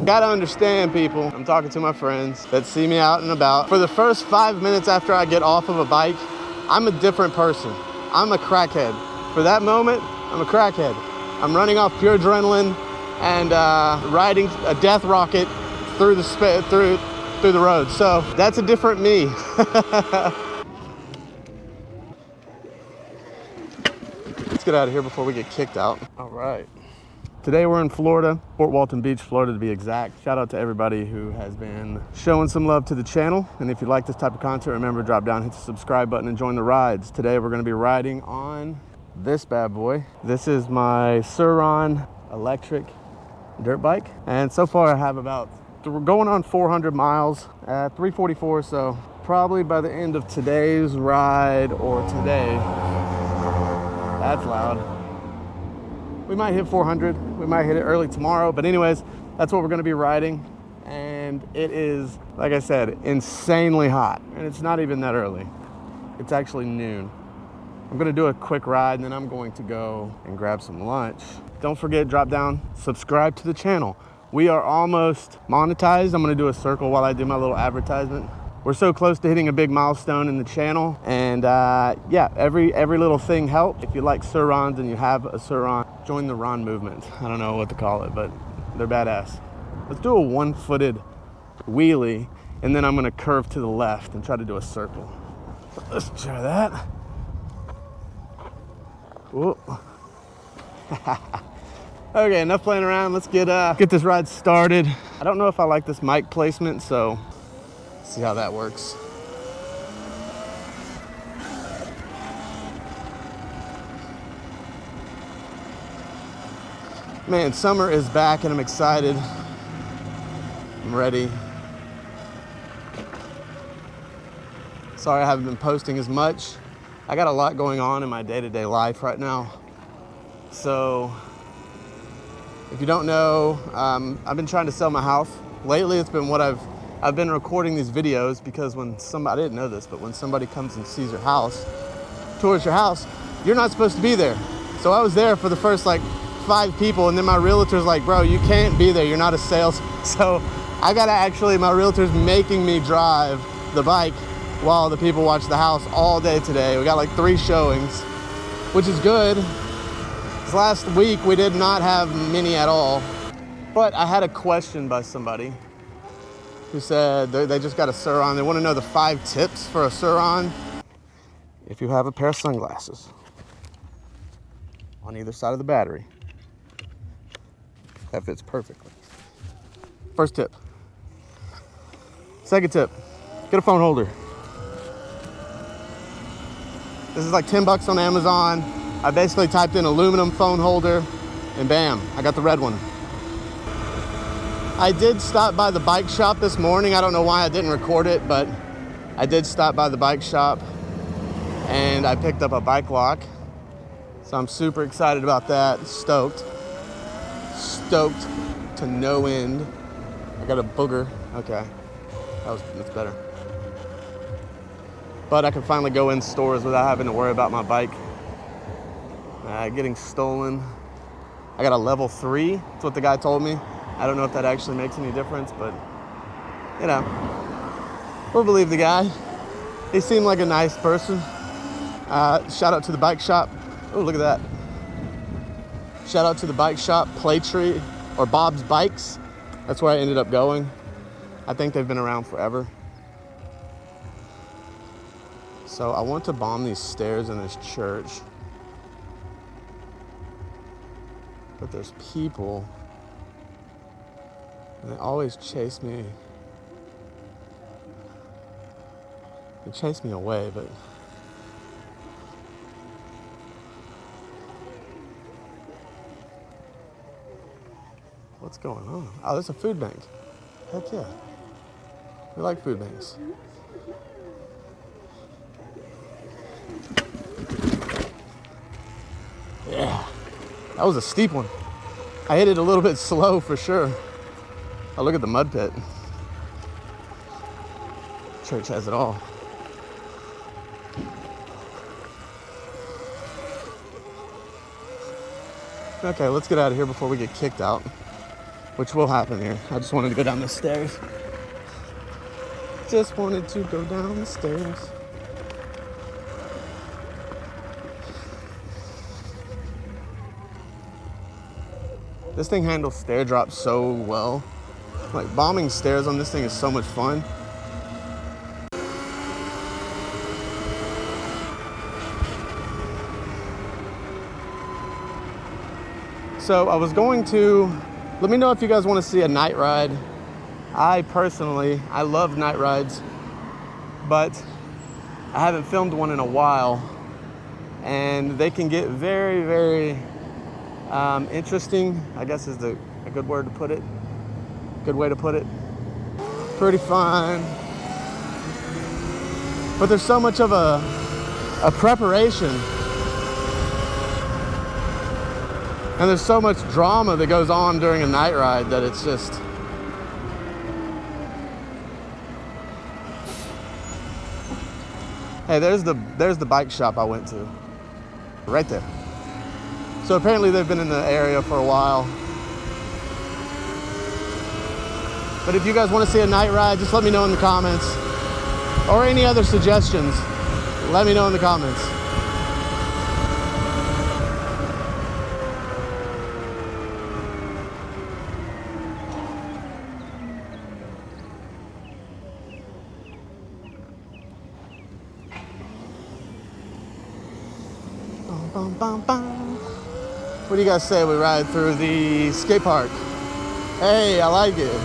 Gotta understand, people, I'm talking to my friends that see me out and about. For the first 5 minutes after I get off of a bike, I'm a different person. I'm a crackhead. For that moment, I'm a crackhead. I'm running off pure adrenaline and riding a death rocket through the road. So that's a different me. Let's get out of here before we get kicked out. All right. Today we're in Florida, Fort Walton Beach, Florida to be exact. Shout out to everybody who has been showing some love to the channel. And if you like this type of content, remember to drop down, hit the subscribe button and join the rides. Today we're gonna be riding on this bad boy. This is my Surron electric dirt bike. And so far I have we're going on 400 miles at 344. So probably by the end of today's ride or today, that's loud. We might hit 400. We might hit it early tomorrow. But anyways, that's what we're gonna be riding. And it is, like I said, insanely hot. And it's not even that early. It's actually noon. I'm gonna do a quick ride and then I'm going to go and grab some lunch. Don't forget, drop down, subscribe to the channel. We are almost monetized. I'm gonna do a circle while I do my little advertisement. We're so close to hitting a big milestone in the channel. And yeah, every little thing helps. If you like Surrons and you have a Surron, join the Ron movement. I don't know what to call it, but they're badass. Let's do a one-footed wheelie, and then I'm gonna curve to the left and try to do a circle. Let's try that. Whoa. Okay, enough playing around. Let's get this ride started. I don't know if I like this mic placement, so see how that works. Man, summer is back and I'm excited. I'm ready. Sorry I haven't been posting as much. I got a lot going on in my day-to-day life right now. So if you don't know, I've been trying to sell my house. Lately it's been what I've been recording these videos because when somebody, I didn't know this, but when somebody comes and sees your house, tours your house, you're not supposed to be there. So I was there for the first like 5 people, and then my realtor's like, bro, you can't be there, you're not a sales. So I gotta my realtor's making me drive the bike while the people watch the house all day today. We got like 3 showings, which is good. This last week we did not have many at all. But I had a question by somebody who said they just got a Surron. They want to know the 5 tips for a Surron. If you have a pair of sunglasses on either side of the battery, that fits perfectly. First tip. Second tip, get a phone holder. This is like 10 bucks on Amazon. I basically typed in aluminum phone holder and bam, I got the red one. I did stop by the bike shop this morning. I don't know why I didn't record it, but I did stop by the bike shop and I picked up a bike lock. So I'm super excited about that. Stoked to no end. I got a booger. Okay, that's better. But I can finally go in stores without having to worry about my bike getting stolen. I got a level 3. That's what the guy told me. I don't know if that actually makes any difference, but you know, we'll believe the guy. He seemed like a nice person. Shout out to the bike shop. Oh, look at that. Shout out to the bike shop, Playtree, or Bob's Bikes. That's where I ended up going. I think they've been around forever. So I want to bomb these stairs in this church. But there's people. And they always chase me. They chase me away, but what's going on? Oh, there's a food bank. Heck yeah. We like food banks. Yeah. That was a steep one. I hit it a little bit slow for sure. Oh, look at the mud pit. Church has it all. Okay, let's get out of here before we get kicked out, which will happen here. I just wanted to go down the stairs. Just wanted to go down the stairs. This thing handles stair drops so well. Like, bombing stairs on this thing is so much fun. So I was going to, let me know if you guys want to see a night ride. I love night rides, but I haven't filmed one in a while, and they can get very, very interesting, I guess is a good word to put it. Good way to put it. Pretty fun. But there's so much of a preparation. And there's so much drama that goes on during a night ride that it's just... Hey, there's the bike shop I went to. Right there. So apparently they've been in the area for a while. But if you guys want to see a night ride, just let me know in the comments. Or any other suggestions, let me know in the comments. Bum, bum, bum. What do you guys say we ride through the skate park? Hey, I like it.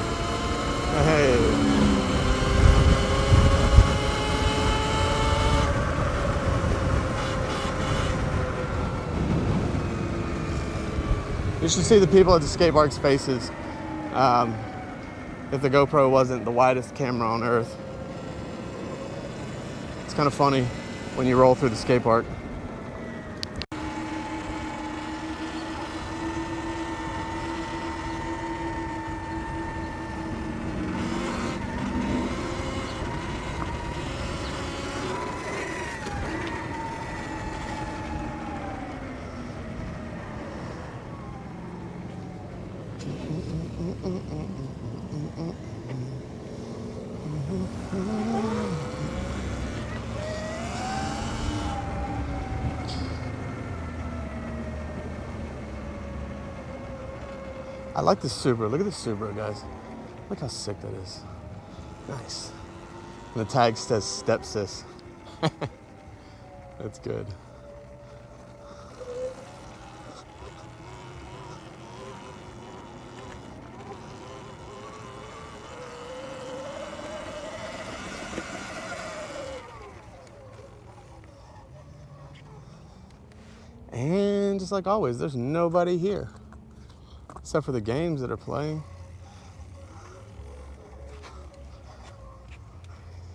Hey. You should see the people at the skate park's faces. If the GoPro wasn't the widest camera on earth. It's kind of funny when you roll through the skate park. I like this Subaru. Look at this Subaru, guys. Look how sick that is. Nice. And the tag says stepsis. That's good. And just like always, there's nobody here. Except for the games that are playing.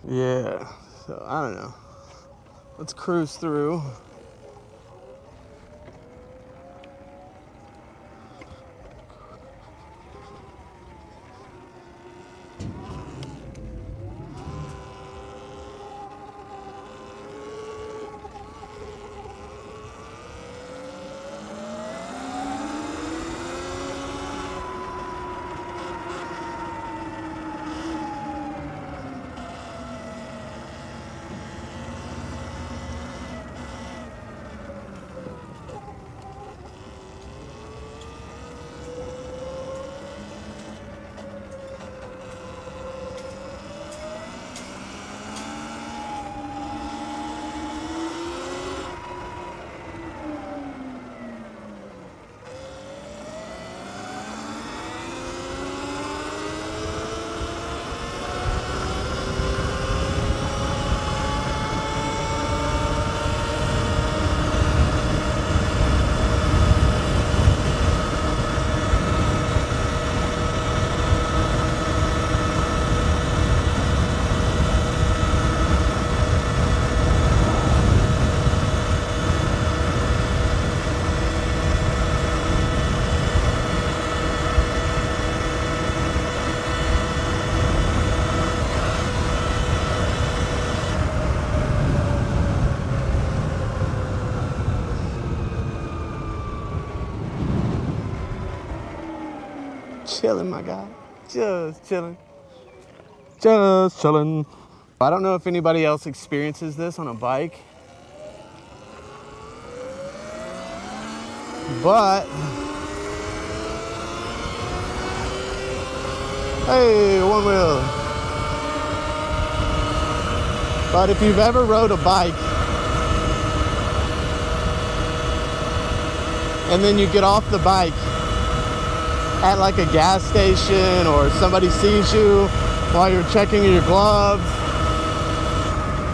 Yeah, so I don't know. Let's cruise through. chilling, my guy. Just chilling. Just chilling. I don't know if anybody else experiences this on a bike, but hey, one wheel. But if you've ever rode a bike and then you get off the bike at like a gas station, or somebody sees you while you're checking your gloves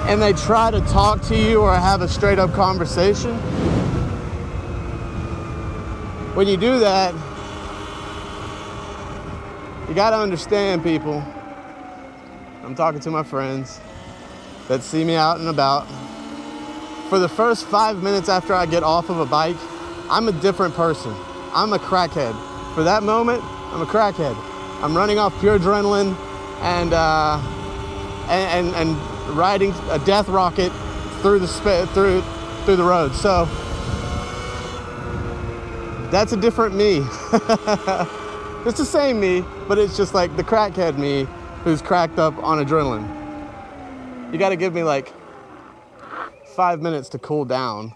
and they try to talk to you or have a straight up conversation, when you do that, you gotta understand, people. I'm talking to my friends that see me out and about. For the first 5 minutes after I get off of a bike, I'm a different person. I'm a crackhead. For that moment, I'm a crackhead. I'm running off pure adrenaline and riding a death rocket through the road. So that's a different me. It's the same me, but it's just like the crackhead me who's cracked up on adrenaline. You got to give me like 5 minutes to cool down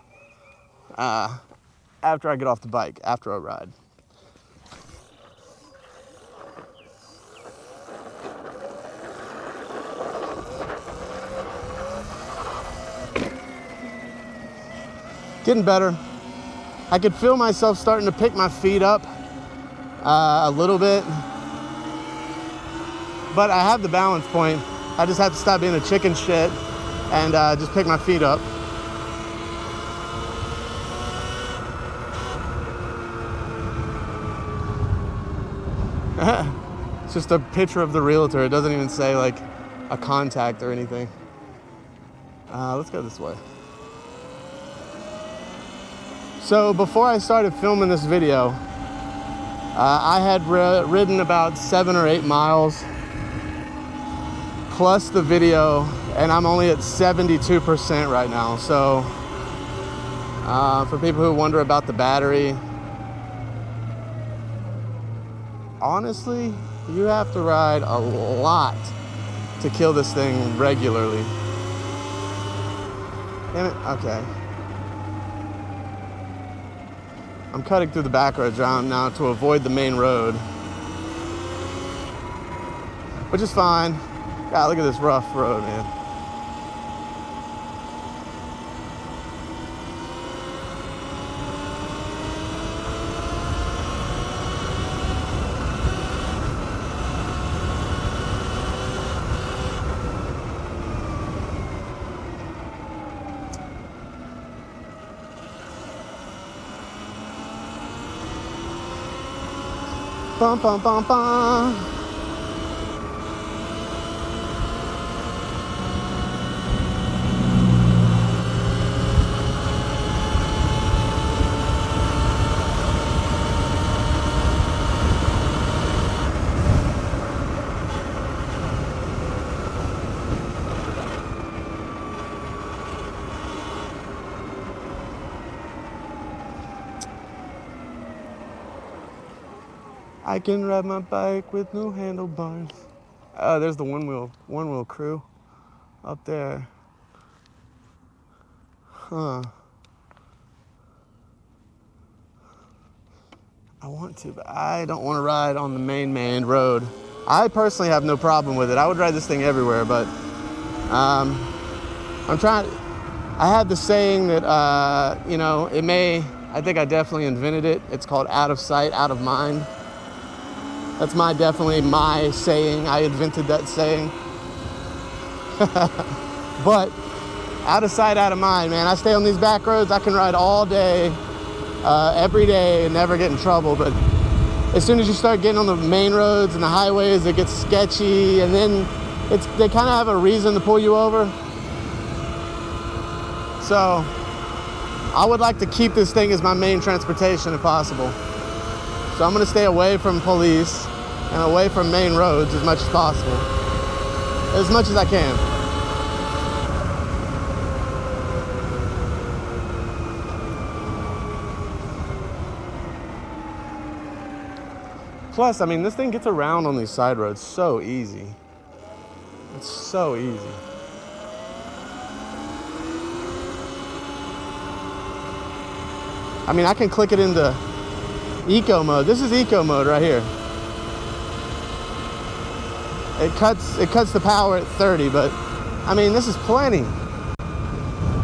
after I get off the bike, after a ride. Getting better. I could feel myself starting to pick my feet up a little bit, but I have the balance point. I just have to stop being a chicken shit and just pick my feet up. It's just a picture of the realtor. It doesn't even say like a contact or anything. Let's go this way. So before I started filming this video, I had ridden about 7 or 8 miles plus the video, and I'm only at 72% right now. So for people who wonder about the battery, honestly, you have to ride a lot to kill this thing regularly. Damn it, okay. I'm cutting through the back roads now to avoid the main road, which is fine. God, look at this rough road, man. Bum, bum, bum, bum. I can ride my bike with no handlebars. There's the one wheel crew up there. Huh. I want to, but I don't want to ride on the main road. I personally have no problem with it. I would ride this thing everywhere, but I have the saying that, I think I definitely invented it. It's called out of sight, out of mind. That's definitely my saying. I invented that saying. But out of sight, out of mind, man. I stay on these back roads. I can ride all day, every day, and never get in trouble. But as soon as you start getting on the main roads and the highways, it gets sketchy, and then they kind of have a reason to pull you over. So I would like to keep this thing as my main transportation if possible. So I'm gonna stay away from police and away from main roads as much as possible. As much as I can. Plus, I mean, this thing gets around on these side roads so easy. It's so easy. I mean, I can click it into eco mode. This is eco mode right here. It cuts the power at 30, but I mean, this is plenty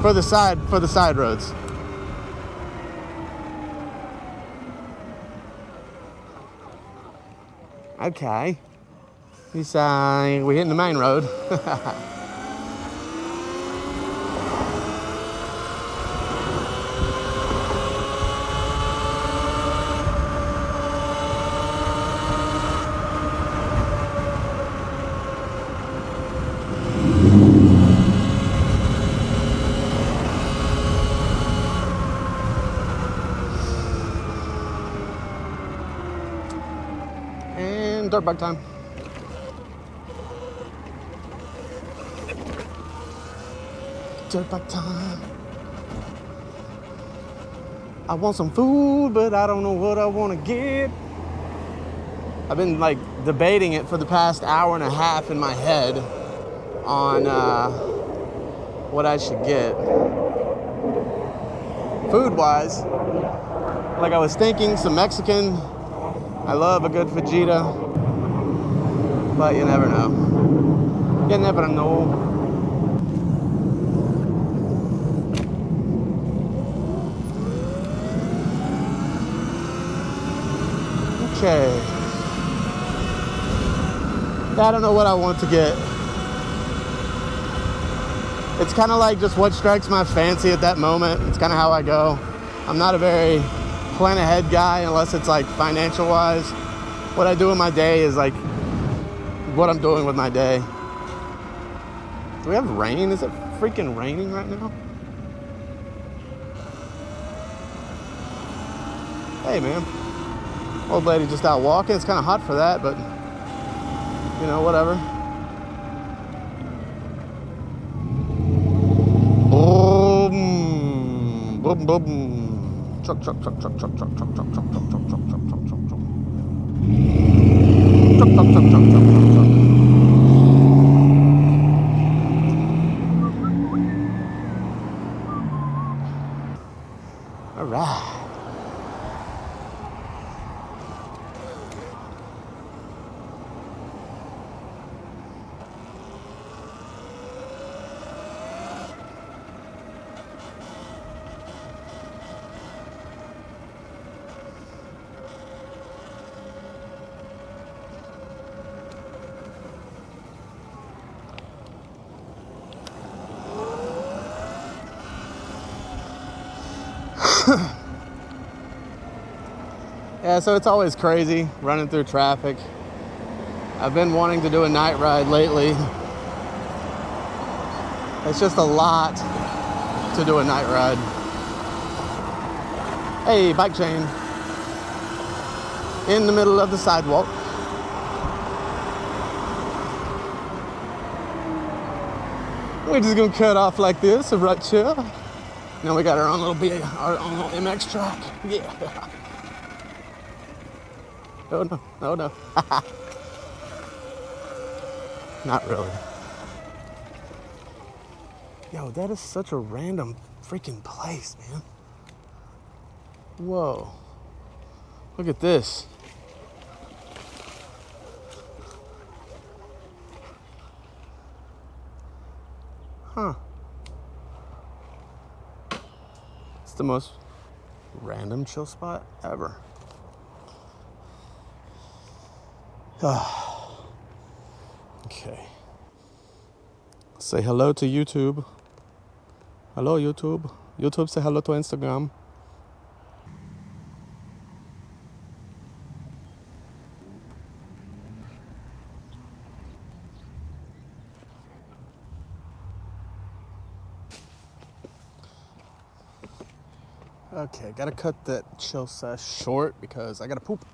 for the side roads. Okay. We're hitting the main road. And dirt bike time. Dirt bike time. I want some food, but I don't know what I want to get. I've been like debating it for the past hour and a half in my head on what I should get. Food-wise, like I was thinking some Mexican. I love a good fajita, but you never know. You never know. Okay. I don't know what I want to get. It's kind of like just what strikes my fancy at that moment. It's kind of how I go. I'm not a very plan ahead guy unless it's like financial wise. What I do in my day is like what I'm doing with my day. Do we have rain? Is it freaking raining right now? Hey man, old lady just out walking. It's kind of hot for that, but you know, whatever. Boom, boom, boom. Truck, truck, truck, truck, truck, truck, truck, truck, truck, truck, truck, truck, truck, truck, truck, truck. Truck, truck, truck, truck, truck, truck, truck. All right. Yeah, so it's always crazy running through traffic. I've been wanting to do a night ride lately. It's just a lot to do a night ride. Hey, bike chain. In the middle of the sidewalk. We're just gonna cut off like this, right here. Now we got our own little our own little MX track. Yeah. Oh no, oh no. Not really. Yo, that is such a random freaking place, man. Whoa. Look at this. Huh. It's the most random chill spot ever. Okay. Say hello to YouTube. Hello, YouTube. YouTube, say hello to Instagram. Okay, gotta cut that chill sesh short because I gotta poop.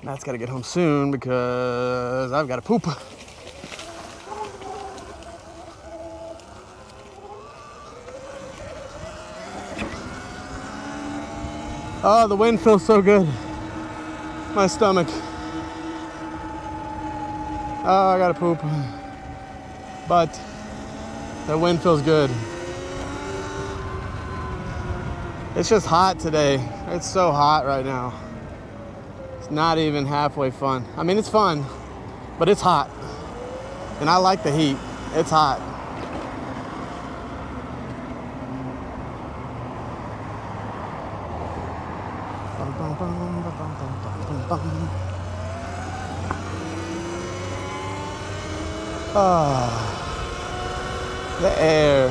Matt's gotta get home soon because I've gotta poop. Oh, the wind feels so good. My stomach. Oh, I gotta poop. But the wind feels good. It's just hot today. It's so hot right now. It's not even halfway fun. I mean, it's fun, but it's hot. And I like the heat. It's hot. Ah, the air.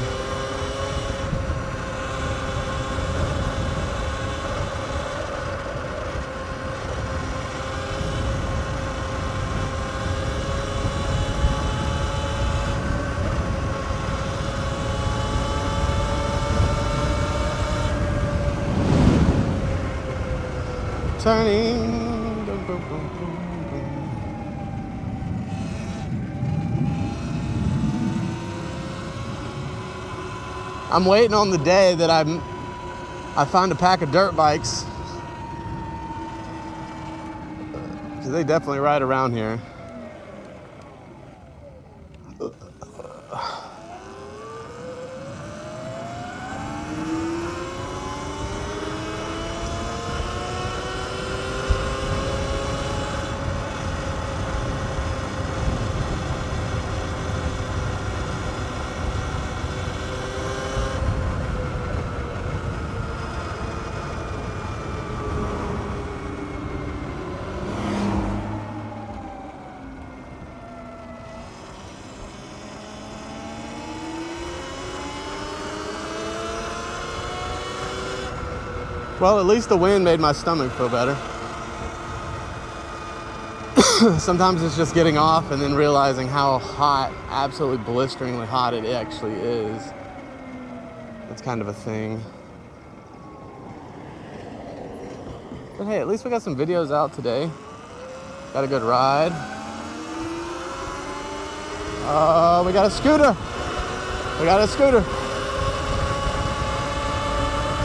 Turning. I'm waiting on the day that I found a pack of dirt bikes. They definitely ride around here. Well, at least the wind made my stomach feel better. Sometimes it's just getting off and then realizing how hot, absolutely blisteringly hot it actually is. That's kind of a thing. But hey, at least we got some videos out today. Got a good ride. We got a scooter. We got a scooter.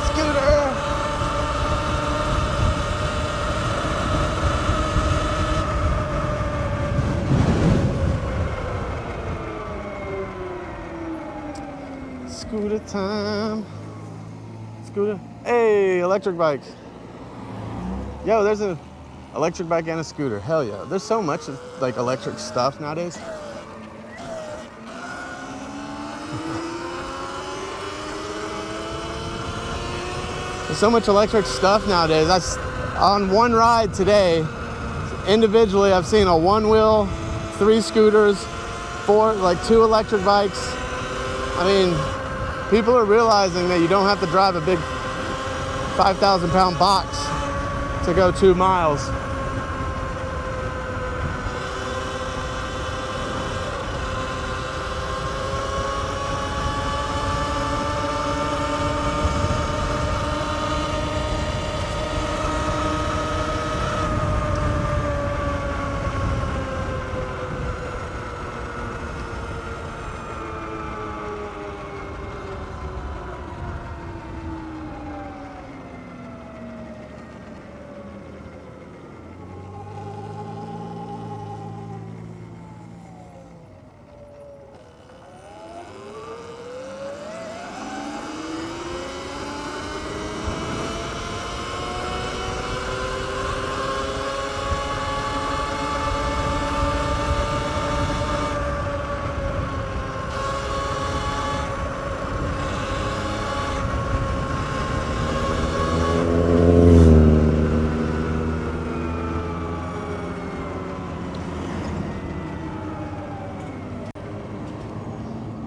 Scooter. Scooter time. Scooter. Hey, electric bike. Yo, there's an electric bike and a scooter. Hell yeah. There's so much like electric stuff nowadays. There's so much electric stuff nowadays. On one ride today, individually, I've seen a one-wheel, 3 scooters, 2 electric bikes. I mean, people are realizing that you don't have to drive a big 5,000-pound box to go 2 miles.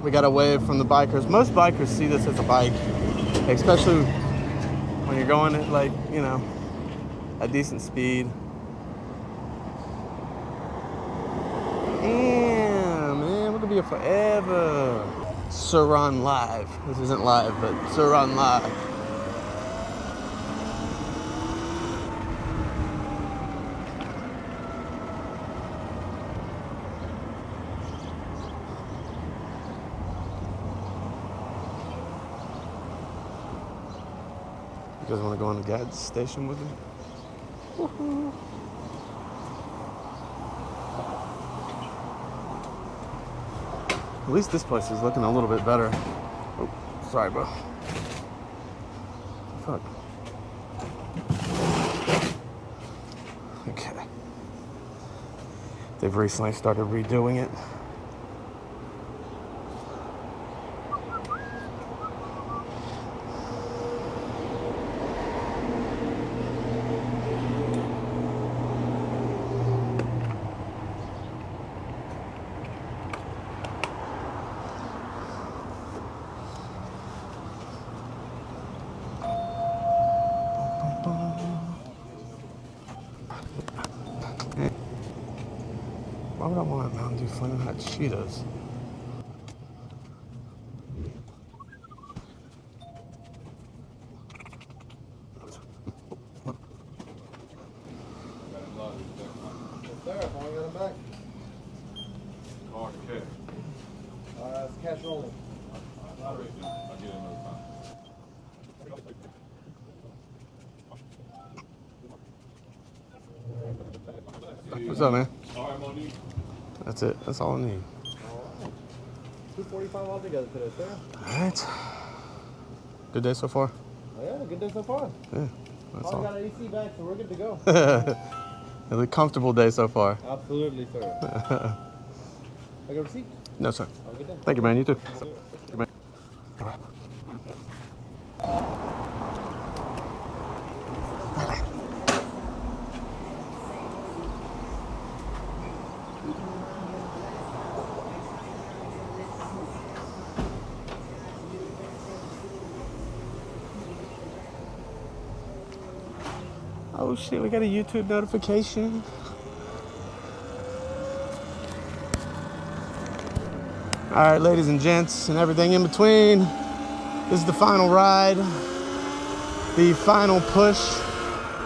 We got a wave from the bikers. Most bikers see this as a bike, especially when you're going at a decent speed. Damn, man, we're gonna be here forever. Surron live. This isn't live, but Surron live. You guys want to go on the gas station with me? Woohoo. At least this place is looking a little bit better. Oh, sorry, bro. Fuck. Okay. They've recently started redoing it. Why would I want a Mountain Dew Flamin' Hot Cheetos? Cash rolling. What's up, man? That's it. That's all I need. $2.45 altogether today, sir. All right. Good day so far? Oh, yeah, good day so far. Yeah, that's all. We got an AC back, so we're good to go. A comfortable day so far. Absolutely, sir. I got a receipt? No, sir. Have a good day. Thank you, man. You too. Oh shit, we got a YouTube notification. All right, ladies and gents and everything in between. This is the final ride. The final push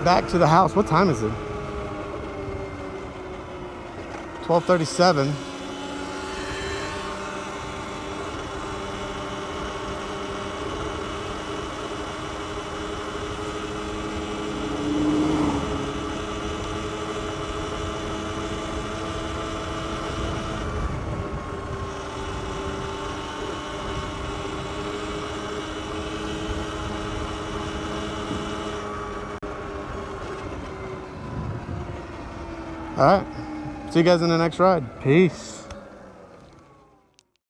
back to the house. What time is it? 12:37. All right. See you guys in the next ride. Peace.